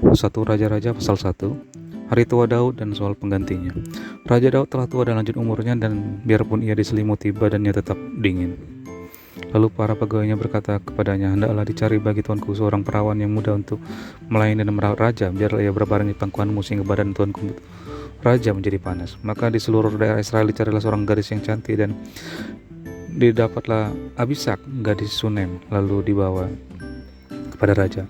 1 Raja-Raja pasal 1. Hari tua Daud dan soal penggantinya. Raja Daud telah tua dan lanjut umurnya, dan biarpun ia diselimuti badannya tetap dingin. Lalu para pegawainya berkata kepadanya, "Hendaklah dicari bagi tuanku seorang perawan yang muda untuk melayani dan merawat raja. Biarlah ia berbaring di pangkuanmu sehingga badan tuanku raja menjadi panas." Maka di seluruh daerah Israel dicarilah seorang gadis yang cantik, dan didapatlah Abisak, gadis Sunem, lalu dibawa kepada raja.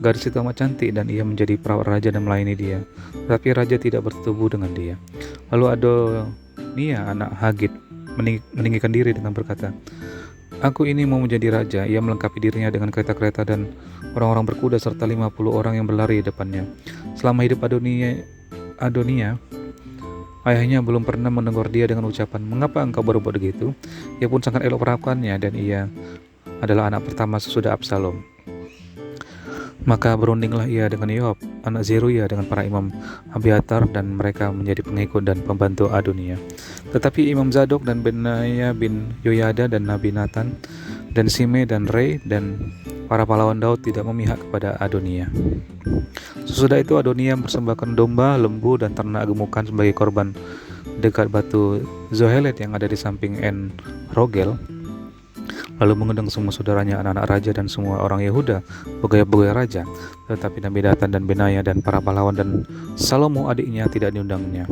Gadis itu amat cantik, dan ia menjadi perawat raja dan melayani dia. Tetapi raja tidak bersetubuh dengan dia. Lalu Adonia anak Hagit meninggikan diri dengan berkata, "Aku ini mau menjadi raja." Ia melengkapi dirinya dengan kereta-kereta dan orang-orang berkuda serta 50 orang yang berlari di depannya. Selama hidup Adonia, ayahnya belum pernah menegur dia dengan ucapan, "Mengapa engkau berbuat begitu?" Ia pun sangat elok perawakannya, dan ia adalah anak pertama sesudah Absalom. Maka berundinglah ia dengan Yoab, anak Zeruya, dengan para imam Abiatar, dan mereka menjadi pengikut dan pembantu Adonia. Tetapi Imam Zadok dan Benaya bin Yoyada dan Nabi Nathan dan Simei dan Rei dan para pahlawan Daud tidak memihak kepada Adonia. Sesudah itu Adonia mempersembahkan domba, lembu, dan ternak gemukan sebagai korban dekat batu Zohelet yang ada di samping En Rogel. Lalu mengundang semua saudaranya, anak-anak raja dan semua orang Yehuda, pegawai-pegawai raja. Tetapi Nabi Nathan dan Benaya dan para pahlawan dan Salomo adiknya tidak diundangnya.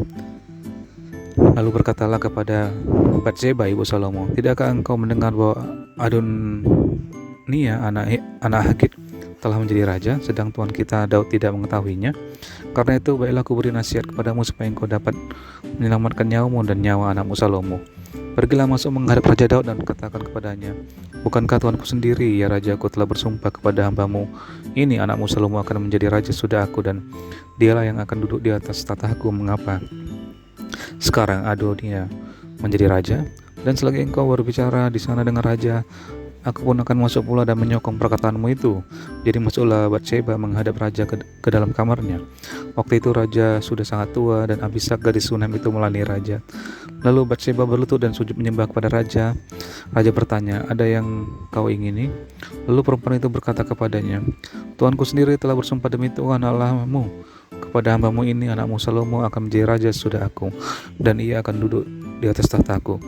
Lalu berkatalah kepada Batseba ibu Salomo, "Tidakkah engkau mendengar bahwa Adonia anak Hagit telah menjadi raja, sedang tuan kita Daud tidak mengetahuinya? Karena itu baiklah aku beri nasihat kepadamu supaya engkau dapat menyelamatkan nyawamu dan nyawa anakmu Salomo. Pergilah masuk menghadap Raja Daud dan katakan kepadanya, bukankah tuanku sendiri, ya raja, aku telah bersumpah kepada hambamu ini, anakmu Salomo akan menjadi raja sudah aku, dan dialah yang akan duduk di atas tahtaku. Mengapa sekarang Adonia menjadi raja? Dan selagi engkau berbicara di sana dengan raja, aku pun akan masuk pula dan menyokong perkataanmu itu." Jadi masuklah Batseba menghadap raja ke dalam kamarnya. Waktu itu raja sudah sangat tua, dan Abisak gadis Sunem itu melayani raja. Lalu Batseba berlutut dan sujud menyembah kepada raja. Raja bertanya, "Ada yang kau ingini?" Lalu perempuan itu berkata kepadanya, "Tuanku sendiri telah bersumpah demi Tuhan Allahmu kepada hambamu ini, anakmu Salomo akan menjadi raja sudah aku, dan ia akan duduk di atas tahtaku.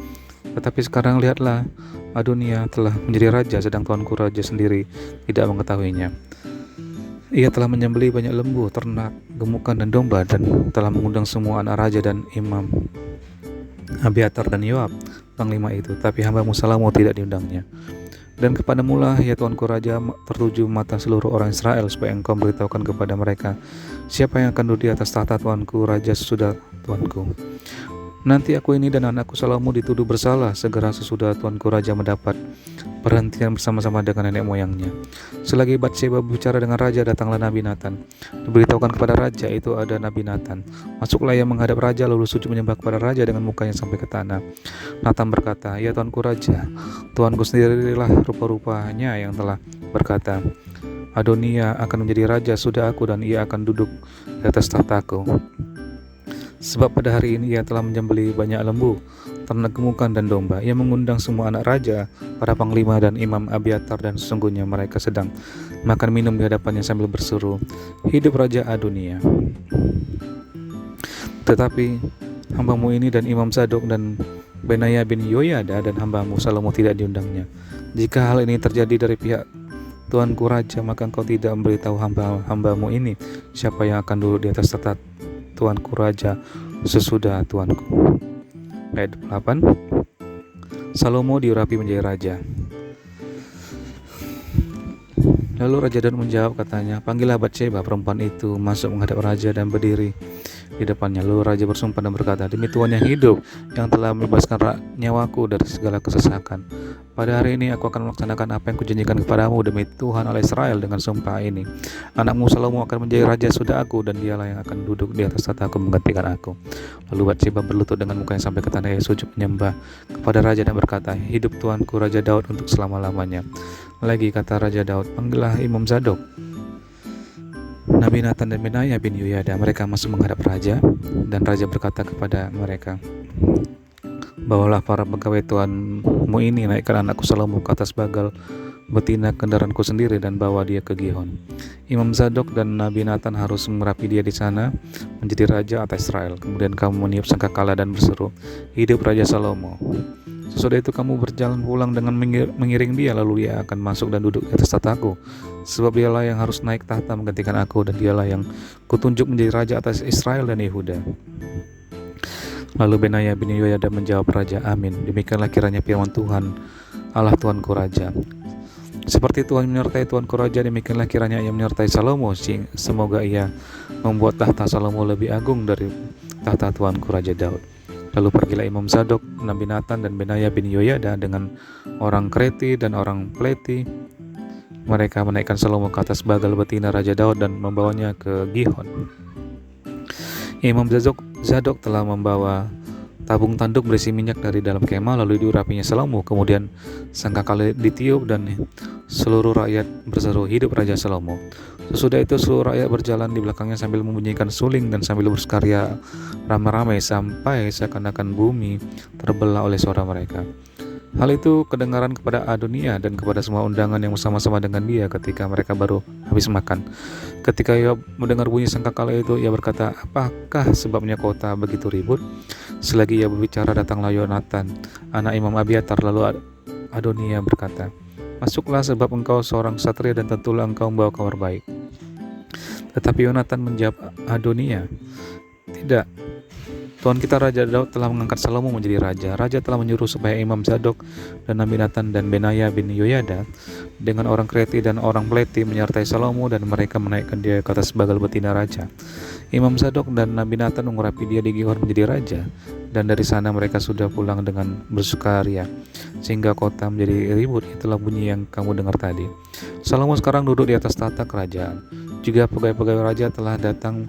Tetapi sekarang lihatlah, Adonia telah menjadi raja, sedang tuanku raja sendiri tidak mengetahuinya. Ia telah menyembelih banyak lembu, ternak, gemukan, dan domba, dan telah mengundang semua anak raja dan imam Abiatar dan Yoab, panglima itu. Tapi hambamu Salomo tidak diundangnya. Dan kepadamulah, ya tuanku raja, tertuju mata seluruh orang Israel, supaya engkau beritahukan kepada mereka siapa yang akan duduk di atas tahta tuanku raja sesudah tuanku. Nanti aku ini dan anakku Salomo dituduh bersalah segera sesudah tuanku raja mendapat perhentian bersama-sama dengan nenek moyangnya." Selagi Batseba berbicara dengan raja, datanglah Nabi Nathan. Diberitahukan kepada raja, itu ada Nabi Nathan. Masuklah ia menghadap raja, lalu sujud menyembah kepada raja dengan mukanya sampai ke tanah. Nathan berkata, "Ya tuanku raja, tuanku sendirilah rupa-rupanya yang telah berkata, Adonia akan menjadi raja sudah aku, dan ia akan duduk di atas tahtaku. Sebab pada hari ini ia telah menyembelih banyak lembu, ternak gemukan, dan domba. Ia mengundang semua anak raja, para panglima, dan imam Abiatar, dan sesungguhnya mereka sedang makan minum di hadapannya sambil berseru, 'Hidup Raja Adonia!' Tetapi hambamu ini dan Imam Zadok dan Benaya bin Yoyada dan hambamu Salomo tidak diundangnya. Jika hal ini terjadi dari pihak tuanku raja, maka engkau tidak memberitahu hambamu ini siapa yang akan duduk di atas tahta tuanku raja sesudah tuanku." Ayat 8. Salomo diurapi menjadi raja. Lalu Raja Daud menjawab, katanya, "Panggillah Batseba." Perempuan itu masuk menghadap raja dan berdiri di depannya. Lalu raja bersumpah dan berkata, "Demi Tuhan yang hidup, yang telah membebaskan nyawaku dari segala kesesakan, pada hari ini aku akan melaksanakan apa yang kujanjikan kepadamu demi Tuhan Allah Israel dengan sumpah ini. Anakmu Salomo akan menjadi raja sudah aku, dan dialah yang akan duduk di atas tahta aku menggantikan aku." Lalu Batseba berlutut dengan mukanya sampai ke tanah, ia sujud menyembah kepada raja dan berkata, "Hidup tuanku Raja Daud untuk selama-lamanya." Lagi kata Raja Daud, "Panggillah Imam Zadok, Nabi Nathan dan Benaya bin Yoyada." Mereka masuk menghadap raja, dan raja berkata kepada mereka, "Bawalah para pegawai tuanmu ini, naikkan anakku Salomo ke atas bagal betina kendaraanku sendiri dan bawa dia ke Gihon. Imam Zadok dan Nabi Nathan harus merapi dia di sana menjadi raja atas Israel. Kemudian kamu meniup sangkakala dan berseru, hidup Raja Salomo. Sesudah itu kamu berjalan pulang dengan mengiring dia, lalu dia akan masuk dan duduk di atas tahtaku. Sebab dialah yang harus naik tahta menggantikan aku, dan dialah yang kutunjuk menjadi raja atas Israel dan Yehuda. Lalu Benaya bin Yehoyada menjawab raja, amin. Demikianlah kiranya firman Tuhan, Allah Tuanku Raja. Seperti Tuhan menyertai Tuanku Raja, demikianlah kiranya ia menyertai Salomo. Semoga ia membuat tahta Salomo lebih agung dari tahta Tuanku Raja Daud. Lalu pergilah Imam Zadok, Nabi Nathan, dan Benaya bin Yehoyada dengan orang Kreti dan orang Pleti. Mereka menaikkan Salomo ke atas bagal betina Raja Daud dan membawanya ke Gihon. Imam Zadok telah membawa tabung tanduk berisi minyak dari dalam kemah, lalu diurapinya Salomo. Kemudian sangkakala ditiup dan seluruh rakyat berseru, hidup Raja Salomo. Sesudah itu seluruh rakyat berjalan di belakangnya sambil membunyikan suling dan sambil bersukaria ramai-ramai sampai seakan-akan bumi terbelah oleh suara mereka. Hal itu kedengaran kepada Adonia dan kepada semua undangan yang bersama-sama dengan dia ketika mereka baru habis makan. Ketika ia mendengar bunyi sangkakala itu, ia berkata, apakah sebabnya kota begitu ribut? Selagi ia berbicara, datanglah Yonatan, anak Imam Abiatar. Lalu Adonia berkata, masuklah sebab engkau seorang ksatria dan tentulah engkau membawa kabar baik. Tetapi Yonatan menjawab Adonia, tidak, Tuhan kita Raja Daud telah mengangkat Salomo menjadi raja. Raja telah menyuruh supaya Imam Zadok dan Nabi Nathan dan Benaya bin Yehoyada dengan orang Kreti dan orang Pleti menyertai Salomo, dan mereka menaikkan dia ke atas bagal betina raja. Imam Zadok dan Nabi Nathan mengurapi dia di Gihon menjadi raja, dan dari sana mereka sudah pulang dengan bersukaria sehingga kota menjadi ribut. Itulah bunyi yang kamu dengar tadi. Salomo sekarang duduk di atas tahta kerajaan. Juga pegawai-pegawai raja telah datang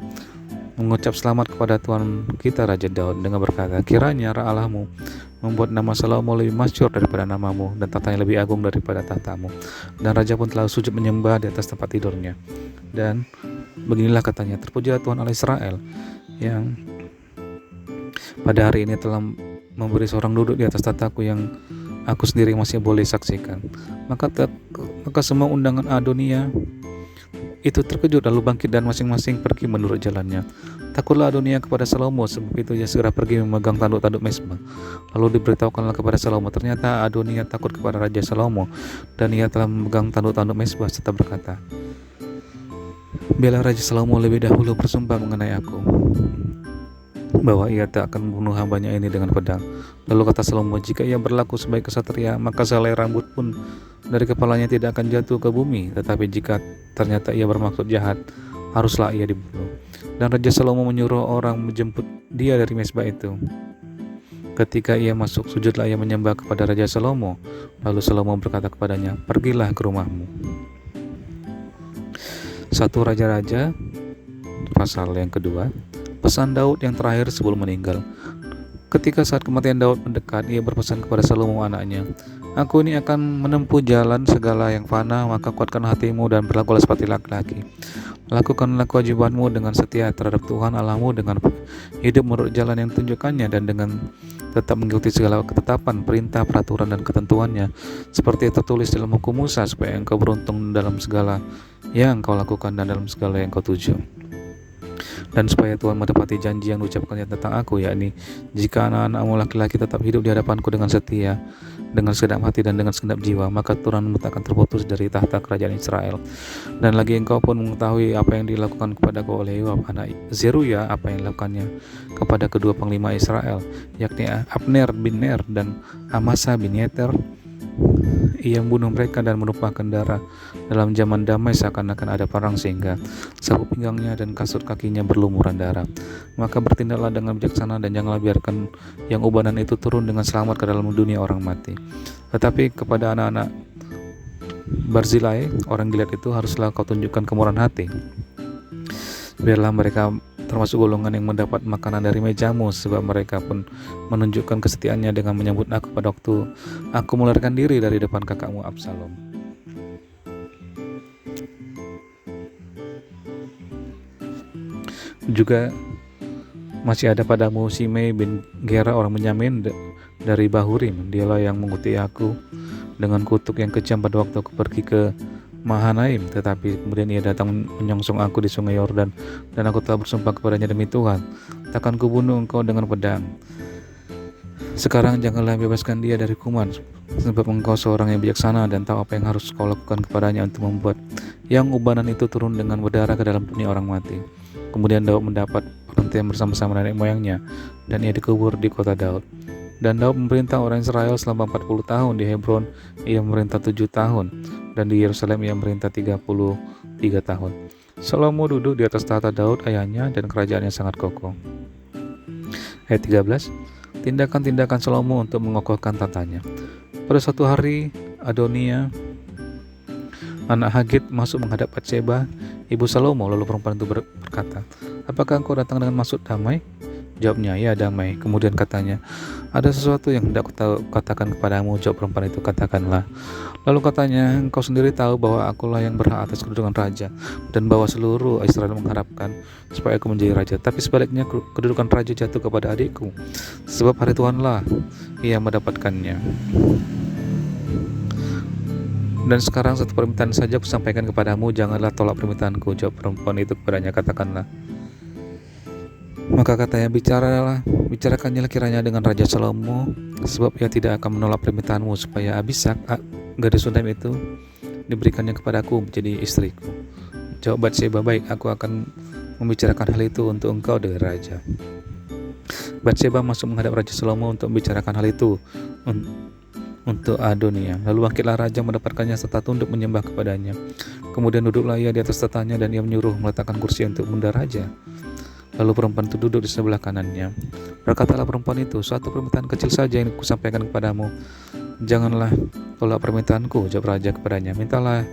mengucap selamat kepada Tuhan kita Raja Daud dengan berkata, kiranya Allahmu membuat nama Salomo lebih masyhur daripada namamu, dan tahtanya lebih agung daripada tahtamu. Dan raja pun telah sujud menyembah di atas tempat tidurnya. Dan beginilah katanya, terpujilah Tuhan Allah Israel yang pada hari ini telah memberi seorang duduk di atas tahtaku yang aku sendiri masih boleh saksikan. Maka semua undangan Adonia itu terkejut lalu bangkit dan masing-masing pergi menurut jalannya. Takutlah Adonia kepada Salomo, sebab itu ia segera pergi memegang tanduk-tanduk mesbah. Lalu diberitahukanlah kepada Salomo, ternyata Adonia takut kepada Raja Salomo, dan ia telah memegang tanduk-tanduk mesbah serta berkata, biarlah Raja Salomo lebih dahulu bersumpah mengenai aku, bahwa ia tak akan membunuh hambanya ini dengan pedang. Lalu kata Salomo, jika ia berlaku sebagai ksatria, maka sehelai rambut pun dari kepalanya tidak akan jatuh ke bumi. Tetapi jika ternyata ia bermaksud jahat, haruslah ia dibunuh. Dan Raja Salomo menyuruh orang menjemput dia dari mesbah itu. Ketika ia masuk, sujudlah ia menyembah kepada Raja Salomo. Lalu Salomo berkata kepadanya, pergilah ke rumahmu. 1 Raja-Raja pasal yang kedua. Pesan Daud yang terakhir sebelum meninggal. Ketika saat kematian Daud mendekat, ia berpesan kepada Salomo anaknya, aku ini akan menempuh jalan segala yang fana, maka kuatkanlah hatimu dan berlakulah seperti laki-laki. Lakukanlah kewajibanmu dengan setia terhadap Tuhan Allahmu, dengan hidup menurut jalan yang ditunjukkannya, dan dengan tetap mengikuti segala ketetapan, perintah, peraturan, dan ketentuannya, seperti tertulis dalam hukum Musa, supaya engkau beruntung dalam segala yang engkau lakukan dan dalam segala yang engkau tuju. Dan supaya Tuhan menepati janji yang diucapkannya tentang aku, yakni jika anak-anakmu laki-laki tetap hidup di hadapanku dengan setia, dengan segenap hati dan dengan segenap jiwa, maka Tuhan tak akan terputus dari tahta kerajaan Israel. Dan lagi engkau pun mengetahui apa yang dilakukan kepadaku oleh Yoab anak Zeruya, apa yang dilakukannya kepada kedua panglima Israel, yakni Abner bin Ner dan Amasa bin Yeter. Ia membunuh mereka dan menumpahkan darah dalam zaman damai seakan-akan ada perang, sehingga sabuk pinggangnya dan kasut kakinya berlumuran darah. Maka bertindaklah dengan bijaksana dan janganlah biarkan yang ubanan itu turun dengan selamat ke dalam dunia orang mati. Tetapi kepada anak-anak Barzilai, orang Gilead itu, haruslah kau tunjukkan kemurahan hati. Biarlah mereka termasuk golongan yang mendapat makanan dari mejamu, sebab mereka pun menunjukkan kesetiaannya dengan menyambut aku pada waktu aku melarikan diri dari depan kakakmu Absalom. Juga masih ada padamu Simei bin Gera orang Benyamin dari Bahurim. Dialah yang mengikuti aku dengan kutuk yang kejam pada waktu aku pergi ke Mahanaim. Tetapi kemudian ia datang menyongsong aku di sungai Yordan, dan aku telah bersumpah kepadanya, demi Tuhan, takkan kubunuh engkau dengan pedang. Sekarang janganlah bebaskan dia dari hukuman, sebab engkau seorang yang bijaksana dan tahu apa yang harus kau lakukan kepadanya untuk membuat yang ubanan itu turun dengan berdarah ke dalam dunia orang mati. Kemudian Daud mendapat perhentian bersama-sama nenek moyangnya, dan ia dikubur di kota Daud. Dan Daud memerintah orang Israel selama 40 tahun. Di Hebron ia memerintah 7 tahun, dan di Yerusalem ia memerintah 33 tahun. Salomo duduk di atas tahta Daud ayahnya, dan kerajaannya sangat kokoh. Ayat 13. Tindakan-tindakan Salomo untuk mengokohkan tatanya. Pada suatu hari, Adonia, anak Hagit, masuk menghadap Batsheba, ibu Salomo. Lalu perempuan itu berkata, apakah engkau datang dengan maksud damai? Jawabnya, ya, damai. Kemudian katanya, ada sesuatu yang hendak katakan kepadamu. Jawab perempuan itu, katakanlah. Lalu katanya, engkau sendiri tahu bahwa akulah yang berhak atas kedudukan raja, dan bahwa seluruh Israel mengharapkan supaya aku menjadi raja. Tapi sebaliknya kedudukan raja jatuh kepada adikku, sebab hari Tuhanlah ia mendapatkannya. Dan sekarang satu permintaan saja aku sampaikan kepadamu, janganlah tolak permintaanku. Jawab perempuan itu kepadanya, katakanlah. Maka katanya, bicarakannya kiranya dengan Raja Salomo, sebab ia tidak akan menolak permintaanmu, supaya Abisak, gadis Sunem itu, diberikannya kepadaku menjadi istriku. Jawab Batsheba, baik, aku akan membicarakan hal itu untuk engkau dengan raja. Batsheba masuk menghadap Raja Salomo untuk membicarakan hal itu untuk Adonia. Lalu bangkitlah raja mendapatkannya serta tunduk menyembah kepadanya. Kemudian duduklah ia di atas tatanya, dan ia menyuruh meletakkan kursi untuk bunda raja. Lalu perempuan itu duduk di sebelah kanannya. Berkatalah perempuan itu, suatu permintaan kecil saja yang kusampaikan kepadamu. Janganlah tolak permintaanku. Jawab raja kepadanya, mintalah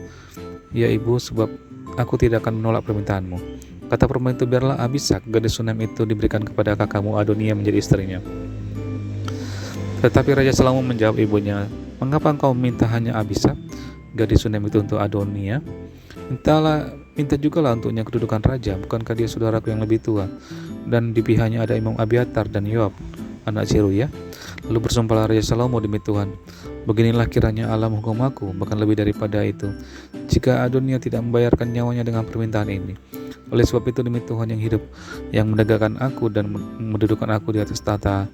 ya ibu, sebab aku tidak akan menolak permintaanmu. Kata perempuan itu, biarlah Abisak, gadis Sunem itu, diberikan kepada kakakmu Adonia menjadi istrinya. Tetapi Raja Salomo menjawab ibunya, mengapa engkau minta hanya Abisak, gadis Sunem itu, untuk Adonia? Minta jugalah untuknya kedudukan raja. Bukankah dia saudaraku yang lebih tua? Dan di pihaknya ada Imam Abiatar dan Yoab, anak Zeruya. Lalu bersumpahlah Raja Salomo, demi Tuhan, beginilah kiranya Allah menghukum aku, bahkan lebih daripada itu, jika Adonia tidak membayarkan nyawanya dengan permintaan ini. Oleh sebab itu, demi Tuhan yang hidup, yang menegakkan aku dan mendudukkan aku di atas tahta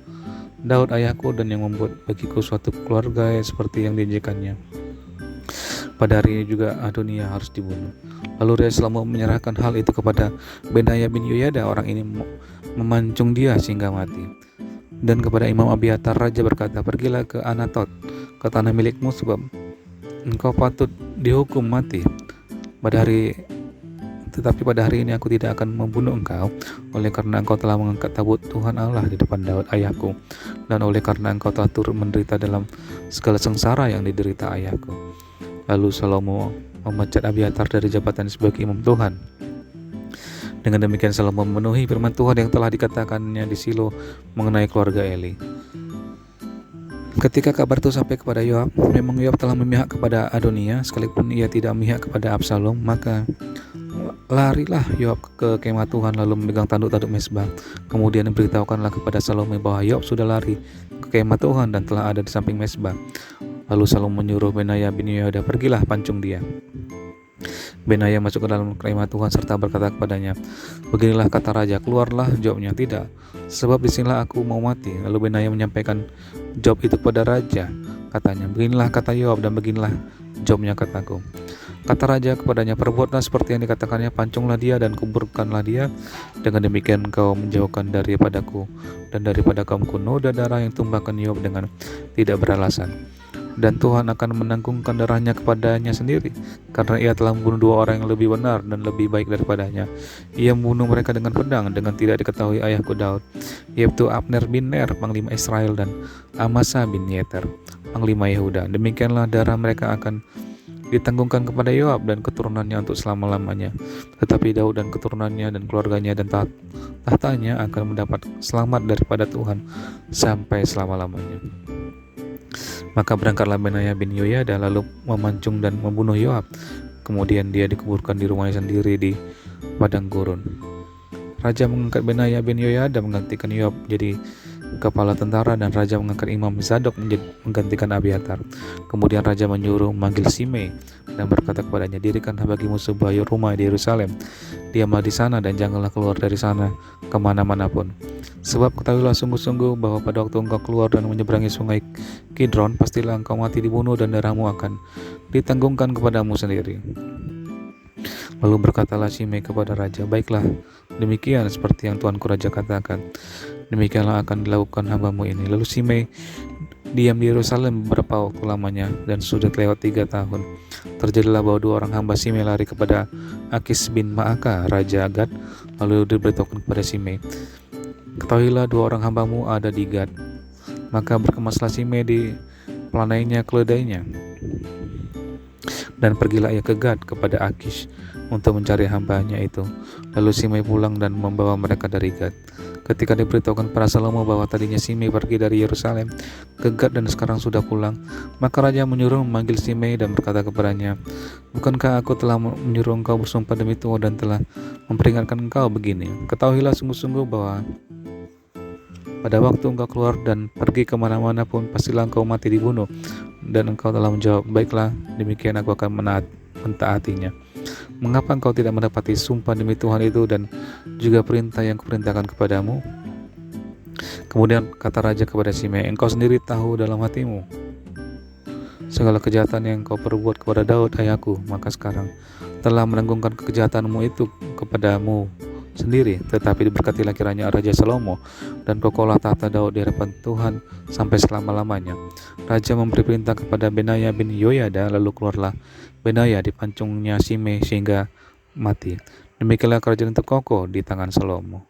Daud ayahku, dan yang membuat bagiku suatu keluarga seperti yang dijanjikannya, pada hari ini juga Adonia harus dibunuh. Lalu Raja Salomo menyerahkan hal itu kepada Benaya bin Yoyada. Orang ini memancung dia sehingga mati. Dan kepada Imam Abiatar raja berkata, pergilah ke Anatot, ke tanah milikmu, sebab engkau patut dihukum mati. Tetapi pada hari ini aku tidak akan membunuh engkau, oleh karena engkau telah mengangkat tabut Tuhan Allah di depan Daud ayahku, dan oleh karena engkau telah turut menderita dalam segala sengsara yang diderita ayahku. Lalu Salomo memecat Abiatar dari jabatan sebagai imam Tuhan. Dengan demikian Salomo memenuhi firman Tuhan yang telah dikatakannya di Silo mengenai keluarga Eli. Ketika kabar itu sampai kepada Yoab, memang Yoab telah memihak kepada Adonia, sekalipun ia tidak memihak kepada Absalom, maka larilah Yoab ke kemah Tuhan, lalu memegang tanduk-tanduk mezbah. Kemudian diberitahukanlah kepada Salomo bahwa Yoab sudah lari ke kemah Tuhan dan telah ada di samping mezbah. Lalu Salomo menyuruh Benaya bin Yoyada, pergilah pancung dia. Benaya masuk ke dalam kemah Tuhan serta berkata kepadanya, beginilah kata raja, keluarlah. Jawabnya, tidak, sebab disinilah aku mau mati. Lalu Benaya menyampaikan jawab itu kepada raja. Katanya, beginilah kata Yoab, dan beginilah jawabnya kataku. Kata raja kepadanya, perbuatlah seperti yang dikatakannya, pancunglah dia dan kuburkanlah dia. Dengan demikian engkau menjauhkan daripadaku dan daripada kaumku noda darah yang tumpahkan Yoab dengan tidak beralasan. Dan Tuhan akan menanggungkan darahnya kepadanya sendiri, karena ia telah membunuh dua orang yang lebih benar dan lebih baik daripadanya. Ia membunuh mereka dengan pedang, dengan tidak diketahui ayahku Daud, yaitu Abner bin Ner, panglima Israel, dan Amasa bin Yeter, panglima Yehuda. Demikianlah darah mereka akan ditanggungkan kepada Yoab dan keturunannya untuk selama-lamanya. Tetapi Daud dan keturunannya dan keluarganya dan tahtanya akan mendapat selamat daripada Tuhan sampai selama-lamanya. Maka berangkatlah Benaya bin Yoyada lalu memancung dan membunuh Yoab. Kemudian dia dikuburkan di rumahnya sendiri di padang gurun. Raja mengangkat Benaya bin Yoyada menggantikan Yoab jadi kepala tentara, dan raja mengangkat Imam Zadok menggantikan Abiatar. Kemudian raja menyuruh memanggil Simei dan berkata kepadanya, "Dirikanlah bagimu sebuah rumah di Yerusalem. Diamlah di sana dan janganlah keluar dari sana kemana-mana pun. Sebab ketahuilah sungguh-sungguh bahwa pada waktu engkau keluar dan menyeberangi sungai Kidron, pastilah engkau mati dibunuh dan darahmu akan ditanggungkan kepadamu sendiri." Lalu berkatalah Simei kepada raja, "Baiklah, demikian seperti yang tuanku raja katakan. Demikianlah akan dilakukan hambamu ini." Lalu Simei diam di Yerusalem beberapa waktu lamanya, dan sudah lewat 3 tahun. Terjadilah bahwa 2 orang hamba Simei lari kepada Akis bin Maaka, raja Gad, lalu diberitahukan kepada Simei, "Ketahuilah 2 orang hambamu ada di Gad." Maka berkemaslah Simei di pelanainya keledainya, dan pergilah ia ke Gad kepada Akish untuk mencari hambanya itu. Lalu Simei pulang dan membawa mereka dari Gad. Ketika diberitahukan kepada Salomo bahwa tadinya Simei pergi dari Yerusalem ke Gad dan sekarang sudah pulang, maka raja menyuruh memanggil Simei dan berkata kepadanya, "Bukankah aku telah menyuruh engkau bersumpah demi Tuhan dan telah memperingatkan engkau begini? Ketahuilah sungguh-sungguh bahwa pada waktu engkau keluar dan pergi kemana-mana pun, pastilah engkau mati dibunuh." Dan engkau telah menjawab, "Baiklah, demikian aku akan mentaatinya. Mengapa engkau tidak mendapati sumpah demi Tuhan itu dan juga perintah yang kuperintahkan kepadamu?" Kemudian kata raja kepada Simei, "Engkau sendiri tahu dalam hatimu segala kejahatan yang engkau perbuat kepada Daud ayahku. Maka sekarang telah menanggungkan kekejahatanmu itu kepadamu sendiri, tetapi diberkatilah kiranya Raja Salomo dan kokohlah tahta Daud di hadapan Tuhan sampai selama-lamanya." Raja memberi perintah kepada Benaya bin Yoyada, lalu keluarlah Benaya di pancungnya Simei sehingga mati. Demikianlah kerajaan itu kokoh di tangan Salomo.